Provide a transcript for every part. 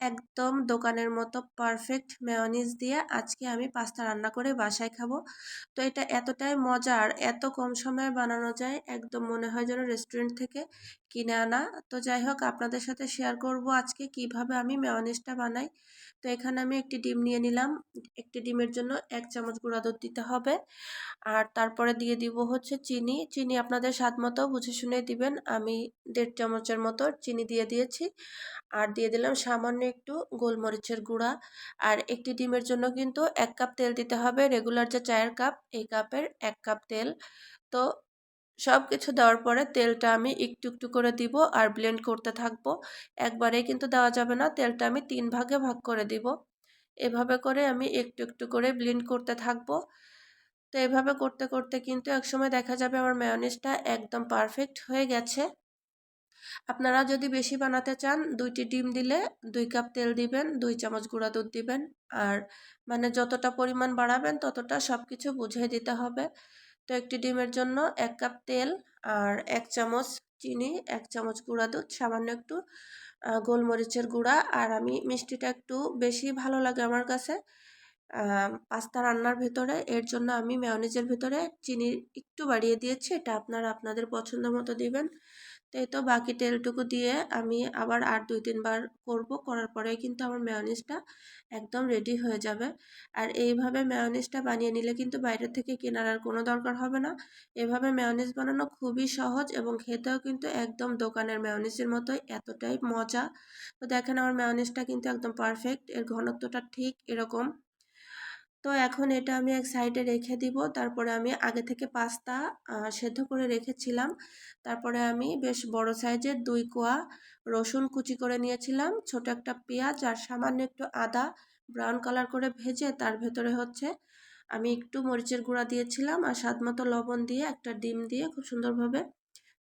একদম দোকানের মতো পারফেক্ট মেয়োনিজ দিয়ে আজকে আমি পাস্তা রান্না করে বাসায় খাবো। তো এটা এতটাই মজার, এত কম সময়ে বানানো যায়, একদম মনে হয় যেন রেস্টুরেন্ট থেকে কিনে আনা। তো যাই হোক, আপনাদের সাথে শেয়ার করব আজকে কিভাবে আমি মেয়োনিজটা বানাই। তো এখানে আমি একটি ডিম নিয়ে নিলাম। একটি ডিমের জন্য 1 চামচ গুঁড়া দুধ দিতে হবে। আর তারপরে দিয়ে দিব হচ্ছে চিনি। চিনি আপনাদের স্বাদ মতো বুঝে শুনে দিবেন। আমি 1.5 চামচের মতো চিনি দিয়ে দিয়েছি। আর দিয়ে দিলাম সামান্য একটু গোলমরিচের গুঁড়া। আর একটি ডিমের জন্য কিন্তু 1 কাপ তেল দিতে হবে। রেগুলার যে চায়ের কাপ, এই কাপের 1 কাপ তেল। তো সব কিছু দেওয়ার পরে তেলটা আমি একটু একটু করে দিব আর ব্লেন্ড করতে থাকবো। একবারেই কিন্তু দেওয়া যাবে না, তেলটা আমি 3 ভাগে ভাগ করে দিব। এভাবে করে আমি একটু একটু করে ব্লেন্ড করতে থাকবো। তো এভাবে করতে করতে কিন্তু একসময় দেখা যাবে আমার মেয়োনিজটা একদম পারফেক্ট হয়ে গেছে। আপনারা যদি বেশি বানাতে চান, 2টি ডিম দিলে 2 কাপ তেল দিবেন, 2 চামচ গুঁড়া দুধ দিবেন। আর মানে যতটা পরিমাণ বাড়াবেন ততটা সব কিছু বুঝিয়ে দিতে হবে। তো একটি ডিমের জন্য 1 কাপ তেল আর 1 চামচ চিনি, 1 চামচ গুঁড়া দুধ, সামান্য একটু গোলমরিচের গুঁড়া। আর আমি মিষ্টিটা একটু বেশি ভালো লাগে আমার কাছে পাস্তা রান্নার ভেতরে, এর জন্য আমি মেয়োনিজের ভেতরে চিনি একটু বাড়িয়ে দিয়েছি। এটা আপনারা আপনাদের পছন্দ মতো দিবেন। তো এই তো বাকি তেলটুকু দিয়ে আমি আবার আর 2-3 বার করব। করার পরে কিন্তু আমার মেয়োনিজটা একদম রেডি হয়ে যাবে। আর এইভাবে মেয়োনিজটা বানিয়ে নিলে কিন্তু বাইরে থেকে কেনার আর কোনো দরকার হবে না। এভাবে মেয়োনিজ বানানো খুবই সহজ এবং খেতেও কিন্তু একদম দোকানের মেয়োনিজের মতোই, এতটাই মজা। তো দেখেন আমার মেয়োনিজটা কিন্তু একদম পারফেক্ট, এর ঘনত্বটা ঠিক এরকম। তো এখন এটা আমি এক সাইডে রেখে দিব। তারপরে আমি আগে থেকে পাস্তা সেদ্ধ করে রেখেছিলাম। তারপরে আমি বেশ বড় সাইজের 2 কোয়া রসুন কুচি করে নিয়েছিলাম, ছোট একটা পেঁয়াজ আর সামান্য একটু আদা ব্রাউন কালার করে ভেজে তার ভেতরে হচ্ছে আমি একটু মরিচের গুঁড়া দিয়েছিলাম আর স্বাদ মতো লবণ দিয়ে একটা ডিম দিয়ে খুব সুন্দরভাবে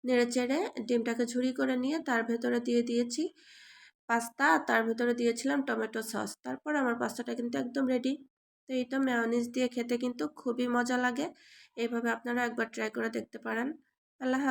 নেড়েচেড়ে ডিমটাকে ঝুরি করে নিয়ে তার ভেতরে দিয়ে দিয়েছি পাস্তা। তার ভেতরে দিয়েছিলাম টমেটো সস। তারপর আমার পাস্তাটা কিন্তু একদম রেডি। তো এটা মেয়োনিজ দিয়ে খেতে কিন্তু খুবই মজা লাগে। এইভাবে আপনারা একবার ট্রাই করে দেখতে পারেন। আল্লাহ